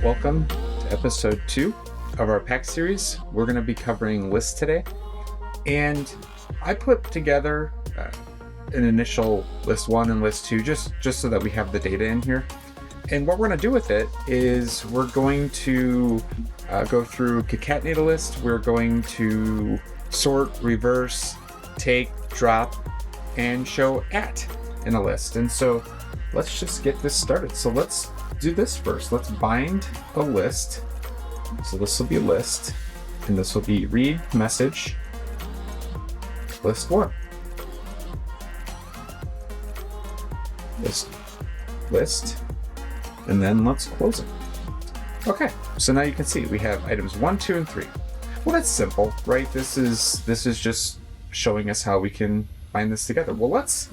Welcome to episode 2 of our Pact series. We're going to be covering lists today, and I put together an initial list 1 and list 2 just so that we have the data in here. And what we're going to do with it is we're going to go through concatenate a list. We're going to sort, reverse, take, drop, and show at in a list. And so let's just get this started. So let's do this first. Let's bind a list. So this will be a list, and this will be read message list 1. List, and then let's close it. Okay, so now you can see we have items 1, 2, and 3. Well, that's simple, right? This is just showing us how we can bind this together. Well, let's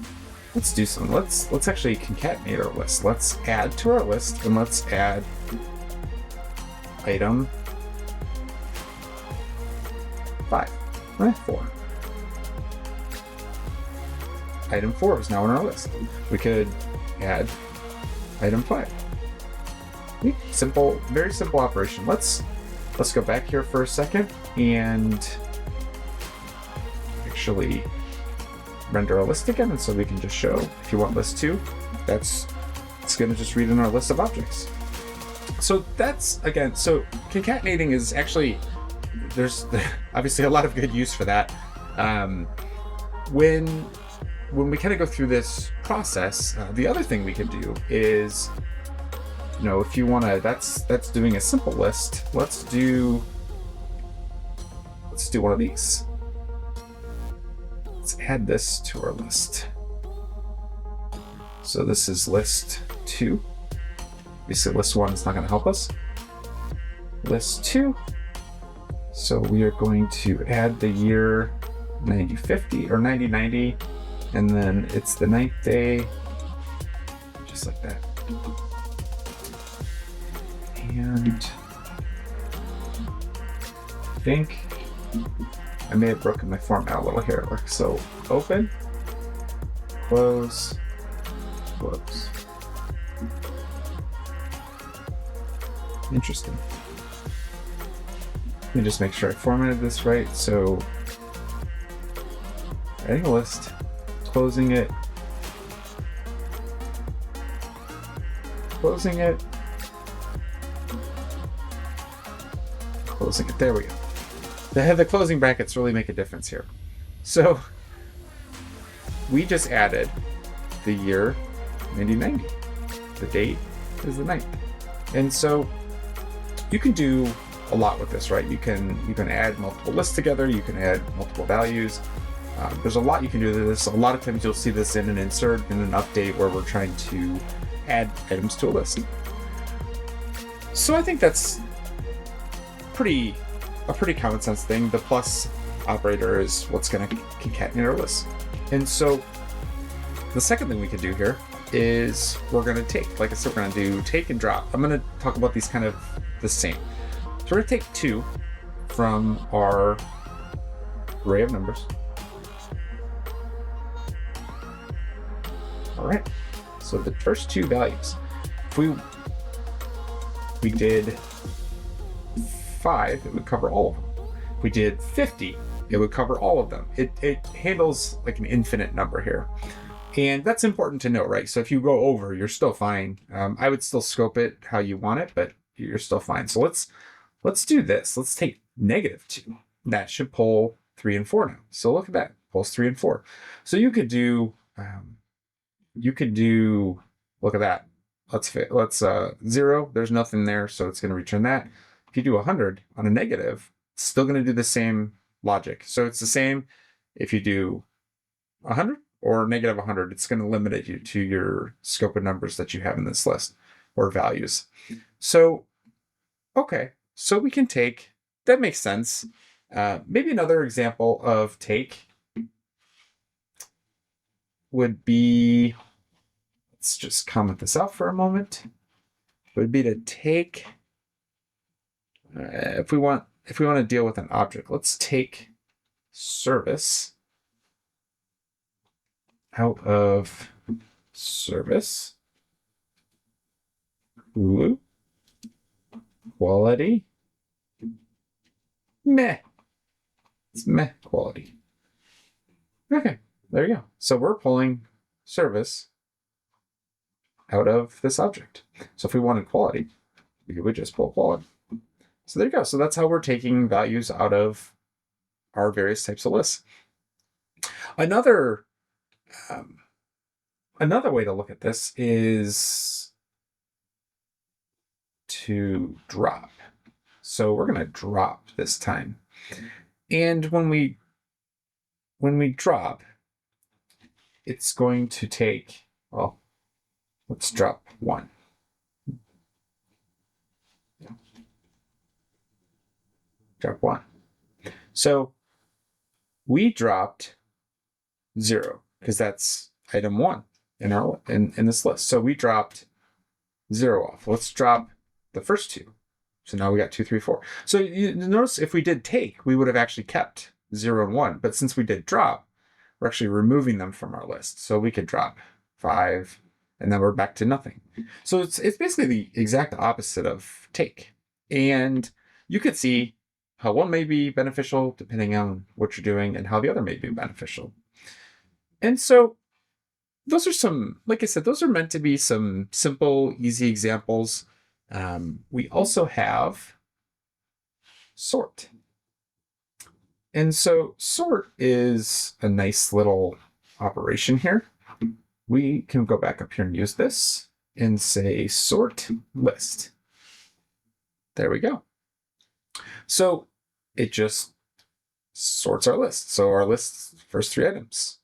do something. Let's actually concatenate our list. Let's add to our list, and let's add item 5, right? 4. Item 4 is now in our list. We could add item 5. Simple, very simple operation. Let's go back here for a second and actually render a list again, and so we can just show if you want list 2, it's going to just read in our list of objects. So that's, again, so concatenating is actually, there's obviously a lot of good use for that. When we kind of go through this process, the other thing we could do is, if you want to, that's doing a simple list. Let's do one of these. Let's add this to our list. So this is list 2. Obviously list 1 is not going to help us. List 2. So we are going to add the year 9050 or 9090, and then it's the 9th day, just like that. And I think I may have broken my format a little here. So open, close, close. Interesting. Let me just make sure I formatted this right. So adding a list, closing it, closing it, closing it. There we go. The closing brackets really make a difference here. So we just added the year 9090. The date is the 9th. And so you can do a lot with this, right? You can add multiple lists together. You can add multiple values. There's a lot you can do to this. A lot of times you'll see this in an insert, in an update where we're trying to add items to a list. So I think that's a pretty common sense thing. The plus operator is what's going to concatenate our list. And so the second thing we can do here is we're going to take, like I said, we're going to do take and drop. I'm going to talk about these kind of the same. So we're going to take 2 from our array of numbers. All right. So the first 2 values, if we did 5, it would cover all of them. If we did 50, it would cover all of them. It handles like an infinite number here. And that's important to know, right? So if you go over, you're still fine. I would still scope it how you want it, but you're still fine. So let's do this. Let's take -2. That should pull 3 and 4 now. So look at that, pulls 3 and 4. So you could do, look at that. Let's 0, there's nothing there, so it's going to return that. If you do 100 on a negative, it's still going to do the same logic. So it's the same if you do 100 or -100, it's going to limit you to your scope of numbers that you have in this list or values. So, okay, so we can take, that makes sense. Maybe another example of take would be, let's just comment this out for a moment, would be to take, if we want to deal with an object, let's take service out of service, Hulu, quality. Meh. It's meh quality. Okay, there you go. So we're pulling service out of this object. So if we wanted quality, we would just pull quality. So there you go. So that's how we're taking values out of our various types of lists. Another way to look at this is to drop. So we're going to drop this time. And when we drop, it's going to take, well, let's drop 1. Drop 1. So we dropped 0 because that's item 1 in our in this list. So we dropped 0 off. Let's drop the first 2. So now we got 2, 3, 4. So you notice if we did take, we would have actually kept 0 and 1. But since we did drop, we're actually removing them from our list. So we could drop 5, and then we're back to nothing. So it's basically the exact opposite of take. And you could see how one may be beneficial depending on what you're doing and how the other may be beneficial. And so those are some, like I said, those are meant to be some simple, easy examples. We also have sort. And so sort is a nice little operation here. We can go back up here and use this and say sort list. There we go. So it just sorts our list. So our list's first 3 items.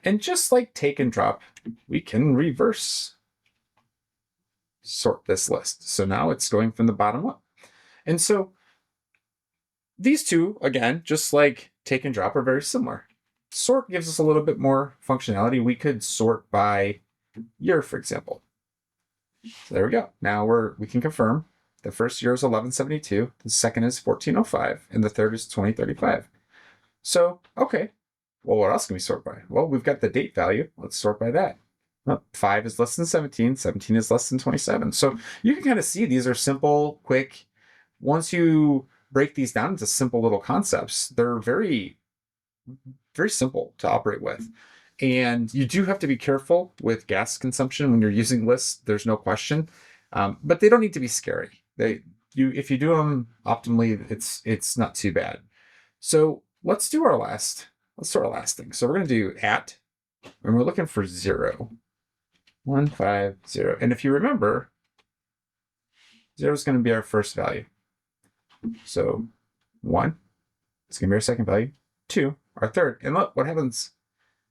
And just like take and drop, we can reverse sort this list. So now it's going from the bottom up. And so these two, again, just like take and drop, are very similar. Sort gives us a little bit more functionality. We could sort by year, for example. So there we go. Now we can confirm the first year is 1172, the second is 1405, and the third is 2035. So, okay. Well, what else can we sort by? Well, we've got the date value. Let's sort by that. Well, 5 is less than 17. 17 is less than 27. So you can kind of see these are simple, quick. Once you break these down into simple little concepts, they're very, very simple to operate with. And you do have to be careful with gas consumption when you're using lists. There's no question. But they don't need to be scary. If you do them optimally, it's not too bad. So let's do our last thing. So we're going to do at, and we're looking for 0. 1, 5, 0. And if you remember, 0 is going to be our first value. So 1, it's going to be our second value. 2, our third. And look, what happens?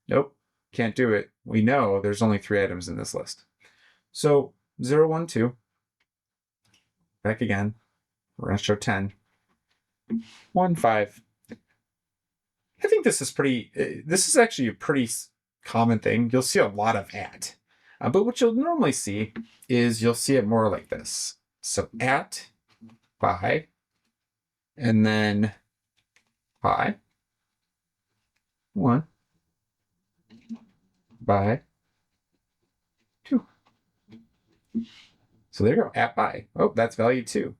Nope, can't do it. We know there's only 3 items in this list. So 0, 1, 2. Back again. We're going to show 10. 1, 5. I think this is actually a pretty common thing. You'll see a lot of at. But what you'll normally see is you'll see it more like this. So at, by, and then by, 1, by, 2. So there you go, at by. Oh, that's value 2.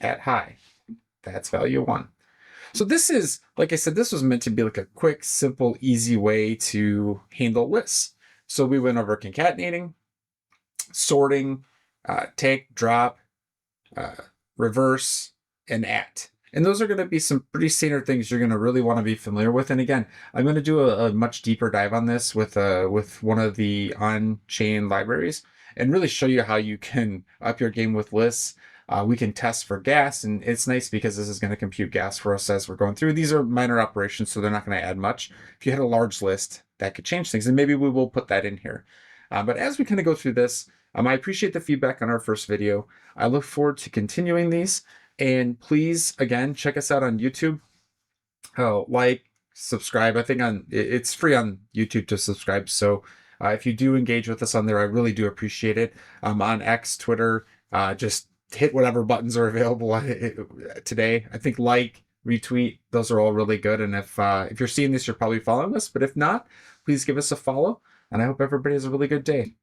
At high, that's value 1. So this is, like I said, this was meant to be like a quick, simple, easy way to handle lists. So we went over concatenating, sorting, take, drop, reverse, and at. And those are going to be some pretty standard things you're going to really want to be familiar with. And again, I'm going to do a much deeper dive on this with one of the on-chain libraries and really show you how you can up your game with lists. We can test for gas, and it's nice because this is going to compute gas for us as we're going through. These are minor operations, so they're not going to add much. If you had a large list, that could change things, and maybe we will put that in here. But as we kind of go through this, I appreciate the feedback on our first video. I look forward to continuing these, and please, again, check us out on YouTube. Like, subscribe. I think it's free on YouTube to subscribe, so if you do engage with us on there, I really do appreciate it. On X, Twitter, just hit whatever buttons are available today. I think like, retweet, those are all really good. And if you're seeing this, you're probably following us. But if not, please give us a follow. And I hope everybody has a really good day.